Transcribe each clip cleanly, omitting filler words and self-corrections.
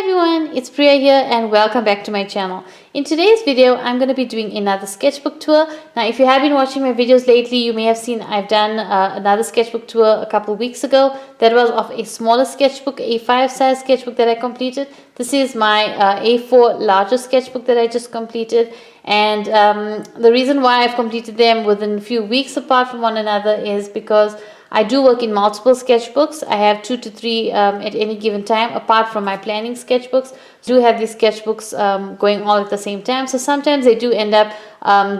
everyone, it's Priya here and welcome back to my channel. In today's video, I'm going to be doing another sketchbook tour. Now, if you have been watching my videos lately, you may have seen I've done another sketchbook tour a couple of weeks ago. That was of a smaller sketchbook, A5 size sketchbook that I completed. This is my A4 larger sketchbook that I just completed. And the reason why I've completed them within a few weeks apart from one another is because I do work in multiple sketchbooks. I have 2 to 3 at any given time, apart from my planning sketchbooks. I do have these sketchbooks going all at the same time. So sometimes they do end up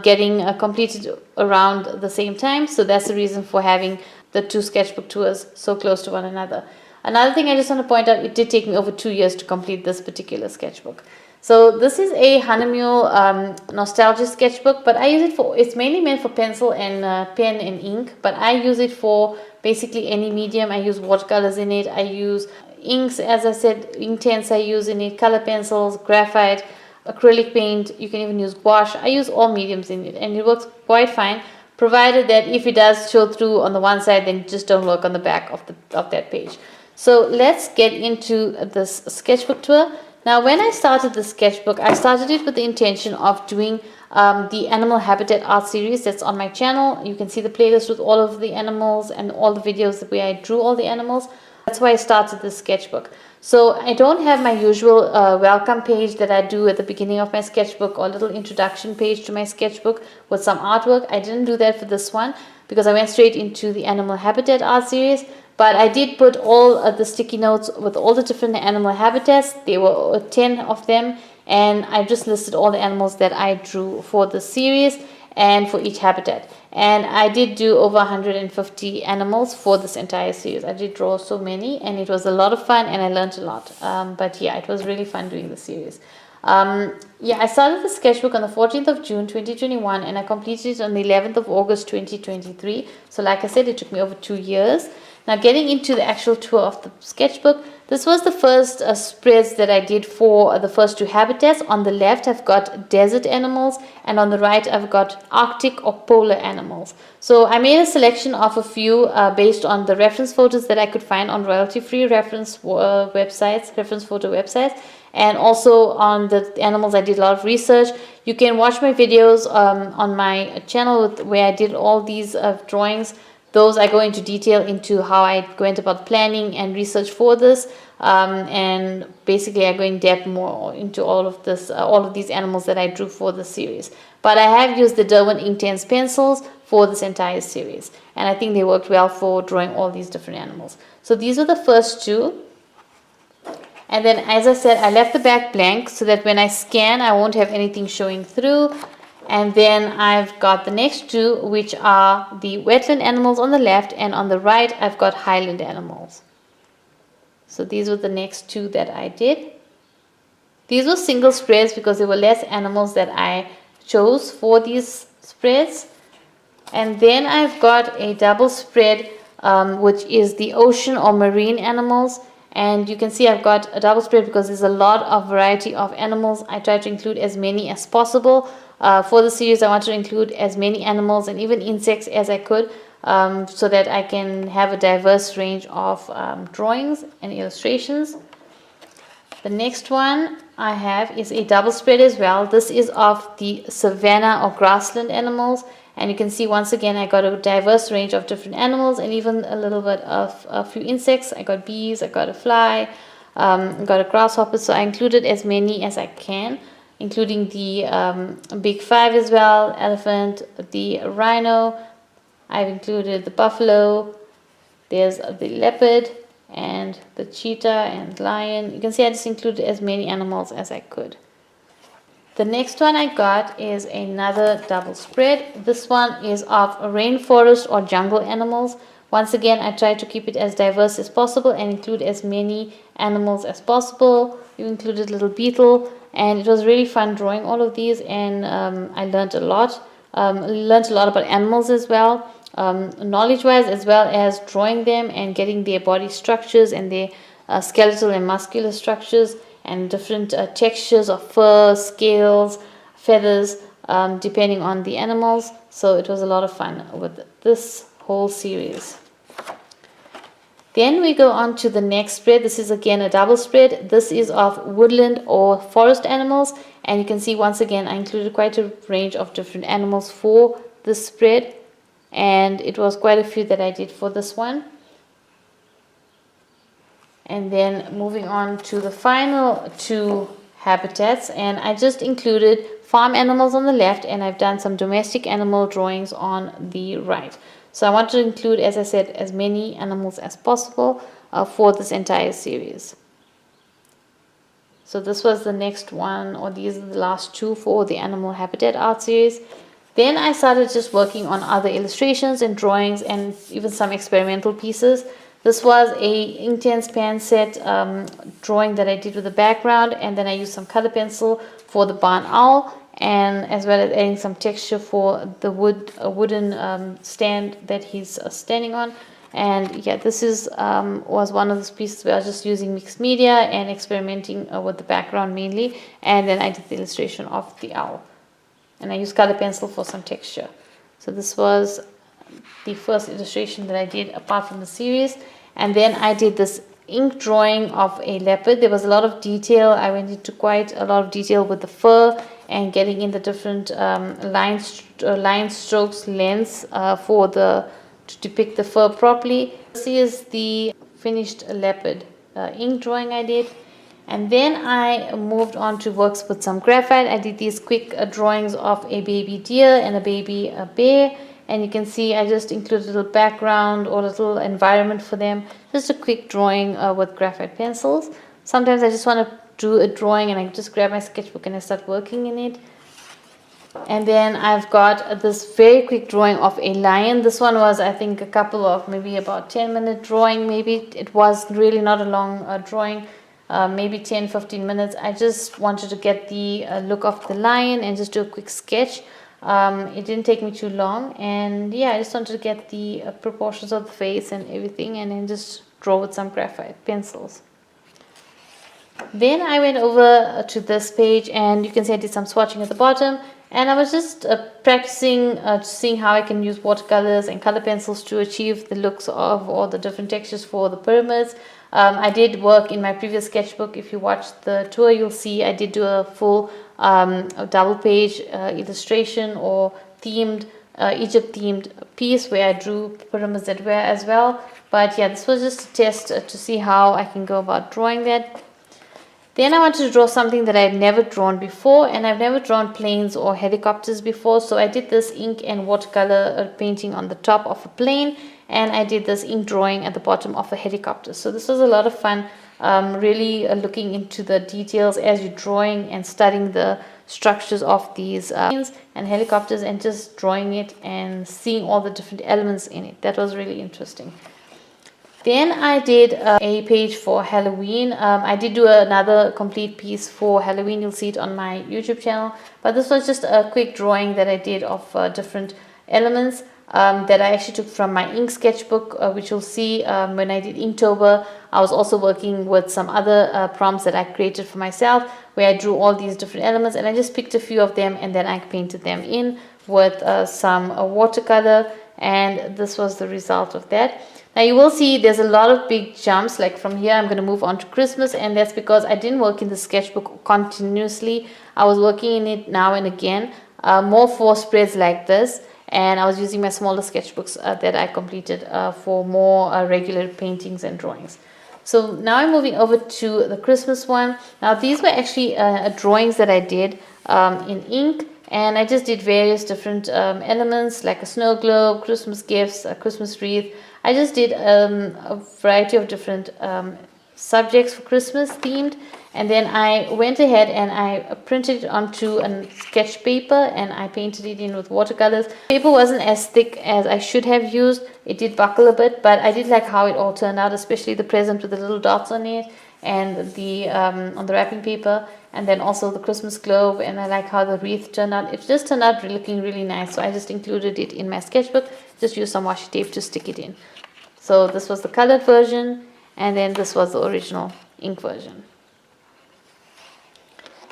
getting completed around the same time. So that's the reason for having the 2 sketchbook tours so close to one another. Another thing I just want to point out, it did take me over 2 years to complete this particular sketchbook. So this is a Hanemule nostalgia sketchbook, but I use it for, it's mainly meant for pencil and pen and ink, but I use it for basically any medium. I use watercolors in it, I use inks, as I said, ink tints I use in it, color pencils, graphite, acrylic paint, you can even use gouache. I use all mediums in it and it works quite fine, provided that if it does show through on the one side, then just don't work on the back of that page. So let's get into this sketchbook tour. Now, when I started the sketchbook, I started it with the intention of doing the animal habitat art series that's on my channel. You can see the playlist with all of the animals and all the videos where I drew all the animals. That's why I started this sketchbook. So I don't have my usual welcome page that I do at the beginning of my sketchbook, or a little introduction page to my sketchbook with some artwork. I didn't do that for this one because I went straight into the animal habitat art series. But I did put all of the sticky notes with all the different animal habitats. There were 10 of them, and I just listed all the animals that I drew for the series and for each habitat. And I did do over 150 animals for this entire series. I did draw so many, and it was a lot of fun, and I learned a lot. But yeah, it was really fun doing the series. Yeah, I started the sketchbook on the 14th of June 2021, and I completed it on the 11th of August 2023. So like I said, it took me over 2 years. Now, getting into the actual tour of the sketchbook, this was the first spreads that I did for the first 2 habitats. On the left, I've got desert animals, and on the right, I've got Arctic or polar animals. So I made a selection of a few based on the reference photos that I could find on royalty-free reference photo websites. And also on the animals, I did a lot of research. You can watch my videos on my channel where I did all these drawings. Those I go into detail into how I went about planning and research for this, and basically I go in depth more into all of this, all of these animals that I drew for the series. But I have used the Derwent Inktense pencils for this entire series, and I think they worked well for drawing all these different animals. So these were the first 2. And then, as I said, I left the back blank so that when I scan, I won't have anything showing through. And then I've got the next 2, which are the wetland animals on the left, and on the right, I've got highland animals. So these were the next 2 that I did. These were single spreads because there were less animals that I chose for these spreads. And then I've got a double spread, which is the ocean or marine animals. And you can see I've got a double spread because there's a lot of variety of animals. I try to include as many as possible. For the series, I want to include as many animals and even insects as I could, so that I can have a diverse range of drawings and illustrations. The next one I have is a double spread as well. This is of the savanna or grassland animals. And you can see once again I got a diverse range of different animals and even a little bit of a few insects. I got bees, I got a fly, I got a grasshopper. So I included as many as I can, including the big 5 as well, elephant, the rhino. I've included the buffalo. There's the leopard and the cheetah and lion. You can see I just included as many animals as I could. The next one I got is another double spread. This one is of rainforest or jungle animals. Once again, I try to keep it as diverse as possible and include as many animals as possible. You included little beetle, and it was really fun drawing all of these, and I learned a lot. Learned a lot about animals as well, knowledge-wise, as well as drawing them and getting their body structures and their skeletal and muscular structures, and different textures of fur, scales, feathers, depending on the animals. So it was a lot of fun with this whole series. Then we go on to the next spread. This is again a double spread. This is of woodland or forest animals, and you can see once again I included quite a range of different animals for this spread, and it was quite a few that I did for this one. And then moving on to the final two habitats, and I just included farm animals on the left, and I've done some domestic animal drawings on the right. So I want to include, as I said, as many animals as possible for this entire series. So this was the next one, or these are the last two for the animal habitat art series. Then I started just working on other illustrations and drawings and even some experimental pieces. This was a Inktense pan set drawing that I did with the background, and then I used some color pencil for the barn owl, and as well as adding some texture for the wooden stand that he's standing on. And yeah, this is was one of those pieces where I was just using mixed media and experimenting with the background mainly, and then I did the illustration of the owl, and I used color pencil for some texture. So this was the first illustration that I did apart from the series. And then I did this ink drawing of a leopard. There was a lot of detail. I went into quite a lot of detail with the fur and getting in the different line strokes lengths to depict the fur properly. This is the finished leopard ink drawing I did. And then I moved on to works with some graphite. I did these quick drawings of a baby deer and a baby bear. And you can see I just included a little background or a little environment for them. Just a quick drawing with graphite pencils. Sometimes I just want to do a drawing and I just grab my sketchbook and I start working in it. And then I've got this very quick drawing of a lion. This one was, I think, a couple of maybe about 10-minute drawing. Maybe it was really not a long drawing, maybe 10-15 minutes. I just wanted to get the look of the lion and just do a quick sketch. It didn't take me too long, and yeah, I just wanted to get the proportions of the face and everything, and then just draw with some graphite pencils. Then I went over to this page, and you can see I did some swatching at the bottom, and I was just practicing seeing how I can use watercolors and color pencils to achieve the looks of all the different textures for the pyramids. I did work in my previous sketchbook. If you watched the tour, you'll see I did do a full double page illustration or themed Egypt themed piece where I drew pyramids that were as well. But yeah, this was just a test to see how I can go about drawing that. Then I wanted to draw something that I had never drawn before, and I've never drawn planes or helicopters before. So I did this ink and watercolor painting on the top of a plane, and I did this ink drawing at the bottom of a helicopter. So this was a lot of fun, really looking into the details as you're drawing and studying the structures of these planes and helicopters, and just drawing it and seeing all the different elements in it. That was really interesting. Then I did a page for Halloween. I did do another complete piece for Halloween. You'll see it on my YouTube channel. But this was just a quick drawing that I did of different elements that I actually took from my ink sketchbook, which you'll see when I did Inktober. I was also working with some other prompts that I created for myself, where I drew all these different elements, and I just picked a few of them and then I painted them in with some watercolor, and this was the result of that. Now you will see there's a lot of big jumps, like from here I'm going to move on to Christmas, and that's because I didn't work in the sketchbook continuously. I was working in it now and again, more for spreads like this, and I was using my smaller sketchbooks that I completed for more regular paintings and drawings. So now I'm moving over to the Christmas one. Now these were actually drawings that I did in ink, and I just did various different elements like a snow globe, Christmas gifts, a Christmas wreath. I just did a variety of different subjects for Christmas themed, and then I went ahead and I printed it onto a sketch paper and I painted it in with watercolors. The paper wasn't as thick as I should have used. It did buckle a bit, but I did like how it all turned out, especially the present with the little dots on it and the on the wrapping paper, and then also the Christmas globe, and I like how the wreath turned out. It just turned out looking really nice, so I just included it in my sketchbook. Just used some washi tape to stick it in. So this was the colored version, and then this was the original ink version.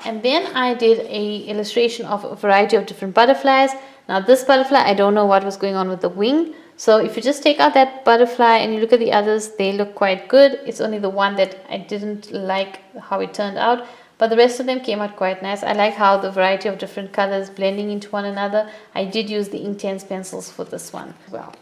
And then I did a illustration of a variety of different butterflies. Now this butterfly, I don't know what was going on with the wing, So if you just take out that butterfly and you look at the others, they look quite good. It's only the one that I didn't like how it turned out, but the rest of them came out quite nice. I like how the variety of different colors blending into one another. I did use the Inktense pencils for this one as well.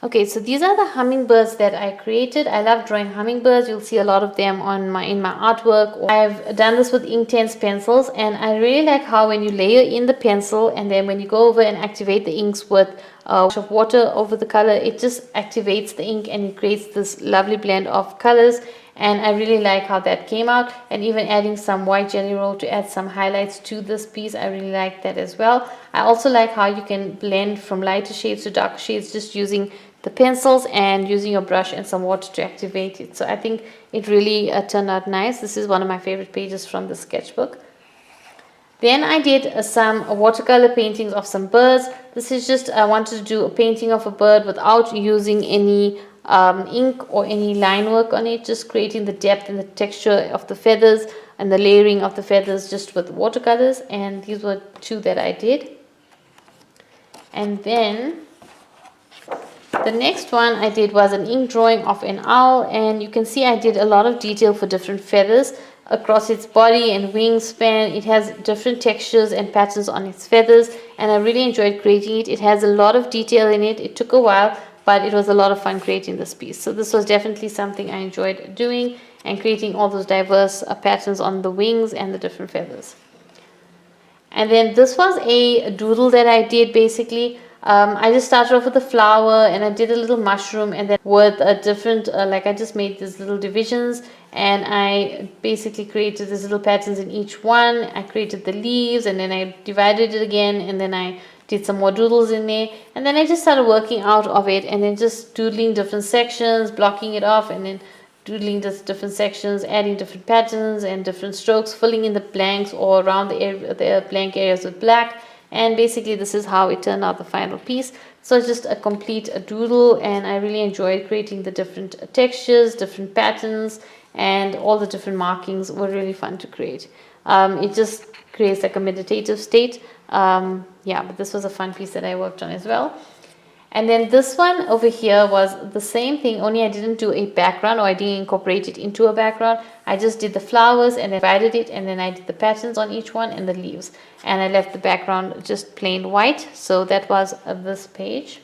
Okay, so these are the hummingbirds that I created. I love drawing hummingbirds. You'll see a lot of them on in my artwork. I've done this with Inktense pencils, and I really like how when you layer in the pencil and then when you go over and activate the inks with a wash of water over the color, it just activates the ink and it creates this lovely blend of colors. And I really like how that came out, and even adding some white jelly roll to add some highlights to this piece, I really like that as well. I also like how you can blend from lighter shades to darker shades just using the pencils and using your brush and some water to activate it. So I think it really turned out nice. This is one of my favorite pages from the sketchbook. Then I did some watercolor paintings of some birds. This is just, I wanted to do a painting of a bird without using any ink or any line work on it, just creating the depth and the texture of the feathers and the layering of the feathers just with watercolors. And these were two that I did. And then the next one I did was an ink drawing of an owl, and you can see I did a lot of detail for different feathers across its body and wingspan. It has different textures and patterns on its feathers, and I really enjoyed creating it. It has a lot of detail in it. It took a while, but it was a lot of fun creating this piece. So this was definitely something I enjoyed doing, and creating all those diverse patterns on the wings and the different feathers. And then this was a doodle that I did basically. I just started off with a flower, and I did a little mushroom, and then with a different like I just made these little divisions, and I basically created these little patterns in each one. I created the leaves, and then I divided it again, and then I did some more doodles in there, and then I just started working out of it, and then just doodling different sections, blocking it off, and then doodling just different sections, adding different patterns and different strokes, filling in the blanks or around the blank areas with black. And basically this is how it turned out, the final piece. So it's just a complete doodle, and I really enjoyed creating the different textures, different patterns, and all the different markings were really fun to create. It just creates like a meditative state. Yeah, but this was a fun piece that I worked on as well. And then this one over here was the same thing, only I didn't do a background, or I didn't incorporate it into a background. I just did the flowers and divided it, and then I did the patterns on each one and the leaves. And I left the background just plain white. So that was this page.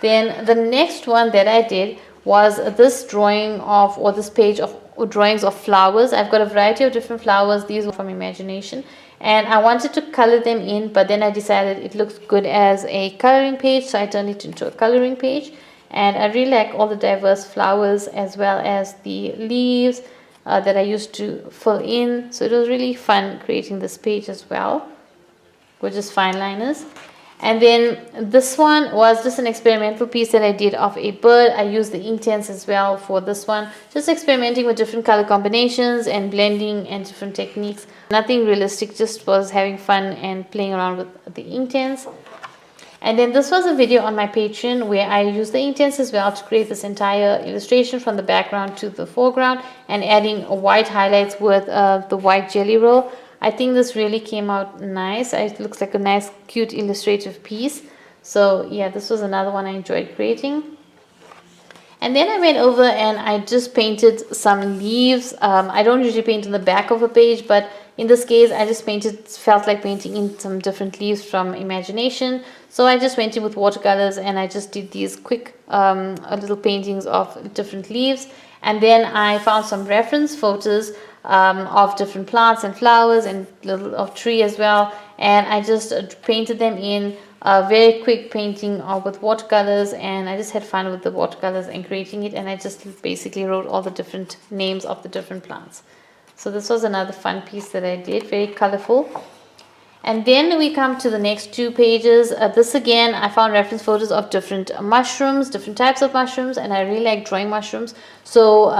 Then the next one that I did was this drawing of, or this page of drawings of flowers. I've got a variety of different flowers. These were from imagination. And I wanted to color them in, but then I decided it looks good as a coloring page, so I turned it into a coloring page. And I really like all the diverse flowers as well as the leaves that I used to fill in. So it was really fun creating this page as well, with just fine liners. And then this one was just an experimental piece that I did of a bird. I used the Inktense as well for this one, just experimenting with different color combinations and blending and different techniques. Nothing realistic, just was having fun and playing around with the Inktense. And then this was a video on my Patreon where I used the Inktense as well to create this entire illustration from the background to the foreground, and adding white highlights with the white jelly roll. I think this really came out nice. It looks like a nice, cute, illustrative piece. So yeah, this was another one I enjoyed creating. And then I went over and I just painted some leaves. I don't usually paint on the back of a page, but in this case, I just felt like painting in some different leaves from imagination. So I just went in with watercolors, and I just did these quick little paintings of different leaves. And then I found some reference photos of different plants and flowers and little of tree as well, and I just painted them in a very quick painting with watercolors, and I just had fun with the watercolors and creating it, and I just basically wrote all the different names of the different plants. So this was another fun piece that I did, very colorful. And then we come to the next two pages. This again, I found reference photos of different mushrooms, different types of mushrooms, and I really like drawing mushrooms. So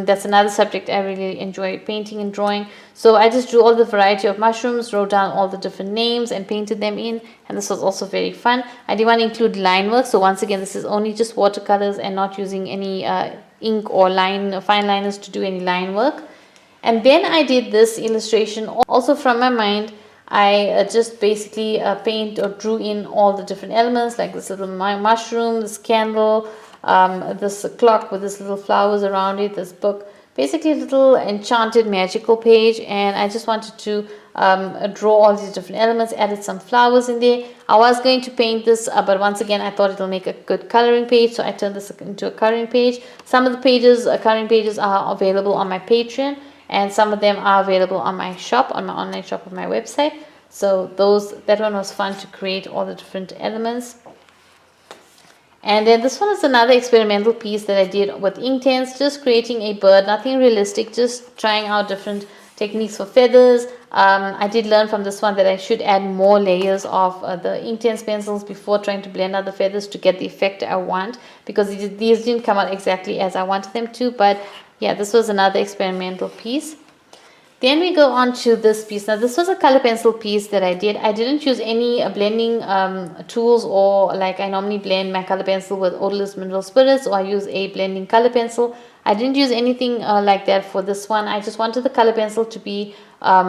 that's another subject I really enjoy painting and drawing. So I just drew all the variety of mushrooms, wrote down all the different names and painted them in, and this was also very fun. I didn't want to include line work, so once again, this is only just watercolors and not using any ink or fine liners to do any line work. And then I did this illustration also from my mind. I just basically paint or drew in all the different elements, like this little mushroom, this candle, this clock with this little flowers around it, this book, basically a little enchanted magical page. And I just wanted to draw all these different elements, added some flowers in there. I was going to paint this, but once again I thought it'll make a good coloring page, so I turned this into a coloring page. Some of the pages, coloring pages, are available on my Patreon, and some of them are available on my shop, on my online shop on my website. So that one was fun to create all the different elements. And then this one is another experimental piece that I did with Inktense, just creating a bird, nothing realistic, just trying out different techniques for feathers. I did learn from this one that I should add more layers of the Inktense pencils before trying to blend out the feathers to get the effect I want, because these didn't come out exactly as I wanted them to. But yeah, this was another experimental piece. Then we go on to this piece. Now this was a color pencil piece that I did. I didn't use any blending tools, or like I normally blend my color pencil with odorless mineral spirits, or I use a blending color pencil. I didn't use anything like that for this one. I just wanted the color pencil to be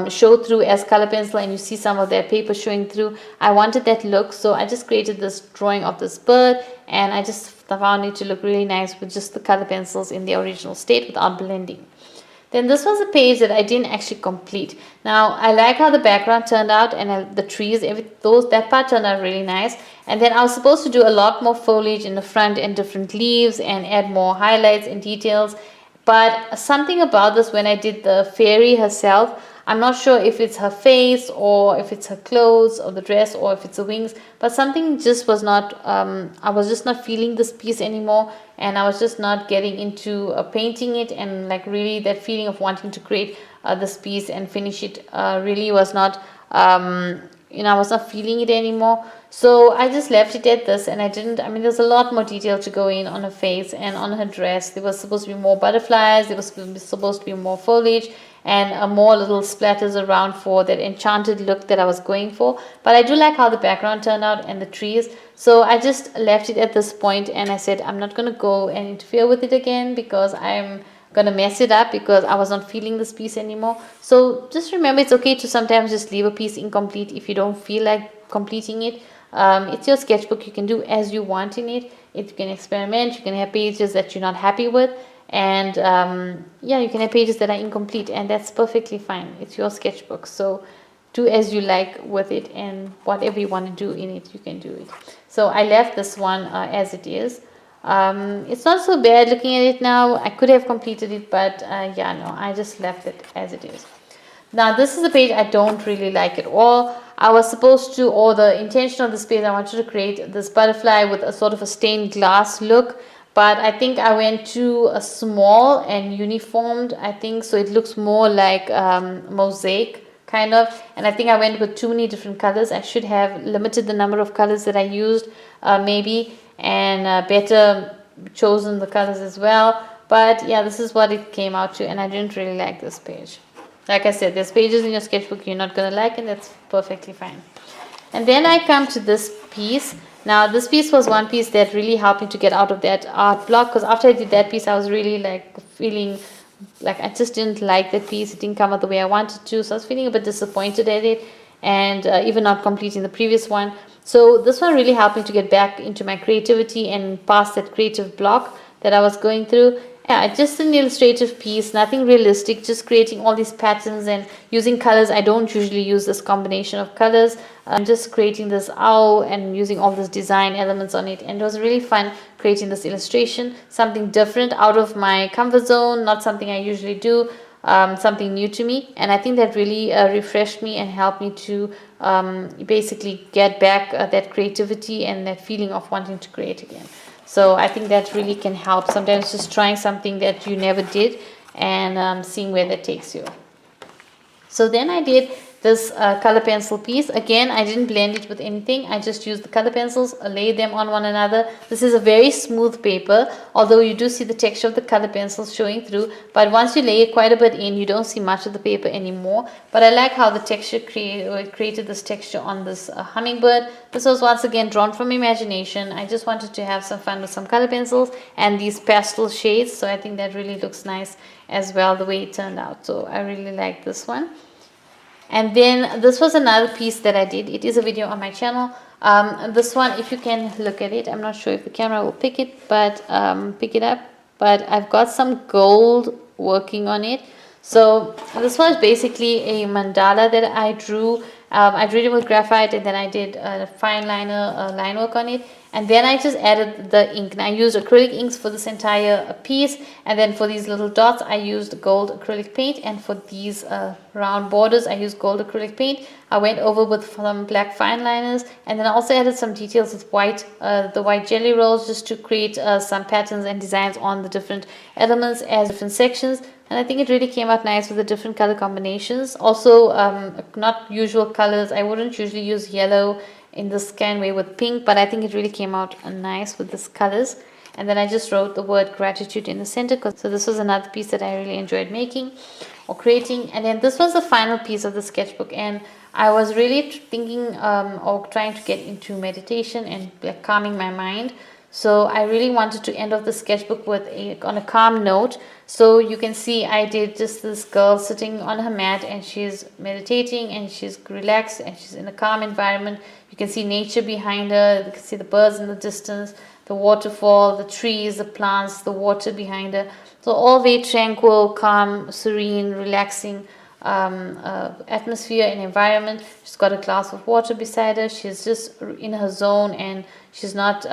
show through as color pencil, and you see some of that paper showing through. I wanted that look, so I just created this drawing of this bird, and I just found it to look really nice with just the color pencils in the original state without blending. Then this was a page that I didn't actually complete. Now I like how the background turned out, and the trees, that part turned out really nice. And then I was supposed to do a lot more foliage in the front and different leaves and add more highlights and details. But something about this, when I did the fairy herself, I'm not sure if it's her face or if it's her clothes or the dress or if it's the wings, but something just was not, I was just not feeling this piece anymore, and I was just not getting into painting it, and like really that feeling of wanting to create this piece and finish it really was not, I was not feeling it anymore. So I just left it at this, and there's a lot more detail to go in on her face and on her dress. There was supposed to be more butterflies, there was supposed to be more foliage, and more little splatters around for that enchanted look that I was going for. But I do like how the background turned out and the trees. So I just left it at this point, and I said I'm not going to go and interfere with it again, because I'm going to mess it up, because I was not feeling this piece anymore. So just remember, it's okay to sometimes just leave a piece incomplete if you don't feel like completing it. It's your sketchbook. You can do as you want in it. You can experiment. You can have pages that you're not happy with. And you can have pages that are incomplete, and that's perfectly fine. It's your sketchbook, so do as you like with it, and whatever you want to do in it, you can do it. So I left this one as it is. It's not so bad looking at it now. I could have completed it, but I just left it as it is. Now this is a page I don't really like at all. I was supposed to, or the intention of this page, I wanted to create this butterfly with a sort of a stained glass look. But I think I went too small and uniformed, so it looks more like mosaic kind of. And I think I went with too many different colors. I should have limited the number of colors that I used maybe, and better chosen the colors as well. But yeah, this is what it came out to, and I didn't really like this page. Like I said, there's pages in your sketchbook you're not going to like, and that's perfectly fine. And then I come to this piece. Now this piece was one piece that really helped me to get out of that art block, because after I did that piece I was really like feeling like I just didn't like that piece. It didn't come out the way I wanted to, so I was feeling a bit disappointed at it, and even not completing the previous one. So this one really helped me to get back into my creativity and past that creative block that I was going through. Yeah, just an illustrative piece, nothing realistic, just creating all these patterns and using colors. I don't usually use this combination of colors. I'm just creating this owl and using all these design elements on it, and it was really fun creating this illustration, something different out of my comfort zone, not something I usually do, something new to me. And I think that really refreshed me and helped me to basically get back that creativity and that feeling of wanting to create again. So I think that really can help. Sometimes just trying something that you never did and seeing where that takes you. So then I did this color pencil piece. Again, I didn't blend it with anything. I just used the color pencils, laid them on one another. This is a very smooth paper, although you do see the texture of the color pencils showing through. But once you lay it quite a bit in, you don't see much of the paper anymore. But I like how the texture created this texture on this hummingbird. This was once again drawn from imagination. I just wanted to have some fun with some color pencils and these pastel shades. So I think that really looks nice as well, the way it turned out. So I really like this one. And then this was another piece that I did. It is a video on my channel. This one, if you can look at it, I'm not sure if the camera will pick it, but pick it up. But I've got some gold working on it. So this was basically a mandala that I drew. I drew it with graphite, and then I did a fine liner line work on it, and then I just added the ink. And I used acrylic inks for this entire piece, and then for these little dots I used gold acrylic paint, and for these round borders I used gold acrylic paint. I went over with some black fine liners, and then I also added some details with white, the white jelly rolls, just to create some patterns and designs on the different elements as different sections. And I think it really came out nice with the different color combinations. Also, not usual colors. I wouldn't usually use yellow in this kind of way with pink, but I think it really came out nice with these colors. And then I just wrote the word gratitude in the center. So this was another piece that I really enjoyed making or creating. And then this was the final piece of the sketchbook, and I was really thinking or trying to get into meditation and like calming my mind. So I really wanted to end off the sketchbook with on a calm note. So you can see I did just this girl sitting on her mat, and she's meditating and she's relaxed and she's in a calm environment. You can see nature behind her. You can see the birds in the distance, the waterfall, the trees, the plants, the water behind her. So all very tranquil, calm, serene, relaxing atmosphere and environment. She's got a glass of water beside her. She's just in her zone, and she's not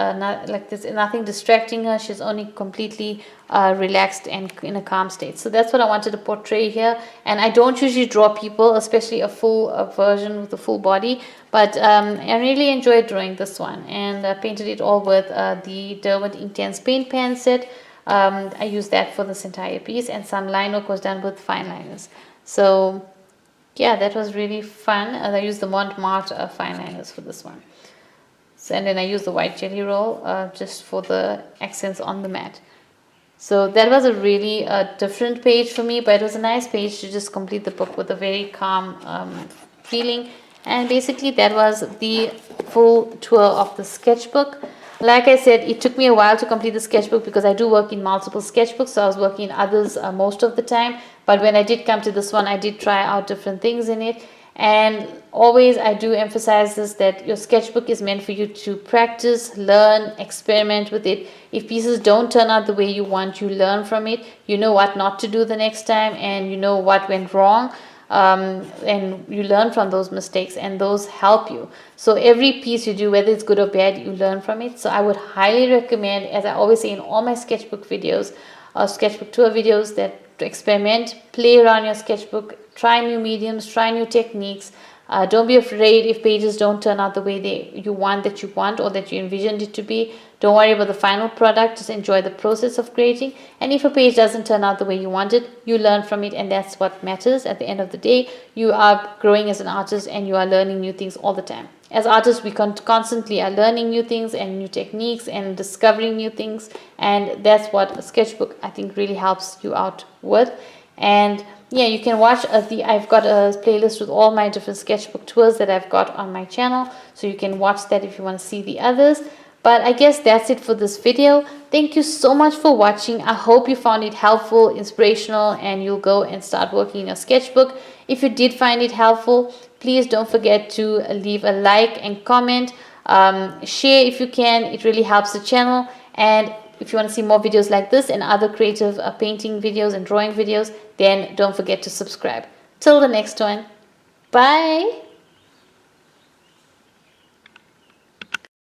like there's nothing distracting her. She's only completely relaxed and in a calm state. So that's what I wanted to portray here. And I don't usually draw people, especially a full version with a full body, but I really enjoyed drawing this one, and I painted it all with the Derwent Intense paint pan set. I used that for this entire piece, and some line work was done with fine liners. So yeah, that was really fun. I used the Montmartre fine liners for this one. So, and then I used the white jelly roll just for the accents on the mat. So that was a really different page for me, but it was a nice page to just complete the book with a very calm feeling. And basically that was the full tour of the sketchbook. Like I said, it took me a while to complete the sketchbook because I do work in multiple sketchbooks, so I was working in others most of the time. But when I did come to this one, I did try out different things in it. And always I do emphasize this, that your sketchbook is meant for you to practice, learn, experiment with it. If pieces don't turn out the way you want, you learn from it. You know what not to do the next time, and you know what went wrong. And you learn from those mistakes, and those help you. So every piece you do, whether it's good or bad, you learn from it. So I would highly recommend, as I always say in all my sketchbook videos, sketchbook tour videos, that to experiment, play around your sketchbook, try new mediums, try new techniques. Don't be afraid if pages don't turn out the way you want or that you envisioned it to be. Don't worry about the final product. Just enjoy the process of creating. And if a page doesn't turn out the way you want it, you learn from it, and that's what matters. At the end of the day, you are growing as an artist, and you are learning new things all the time. As artists, we constantly are learning new things and new techniques and discovering new things, and that's what a sketchbook, I think, really helps you out with. And yeah, you can watch I've got a playlist with all my different sketchbook tours that I've got on my channel, so you can watch that if you want to see the others. But I guess that's it for this video. Thank you so much for watching. I hope you found it helpful, inspirational, and you'll go and start working in your sketchbook. If you did find it helpful, please don't forget to leave a like and comment. Share if you can. It really helps the channel. And if you want to see more videos like this and other creative painting videos and drawing videos, then don't forget to subscribe. Till the next one. Bye.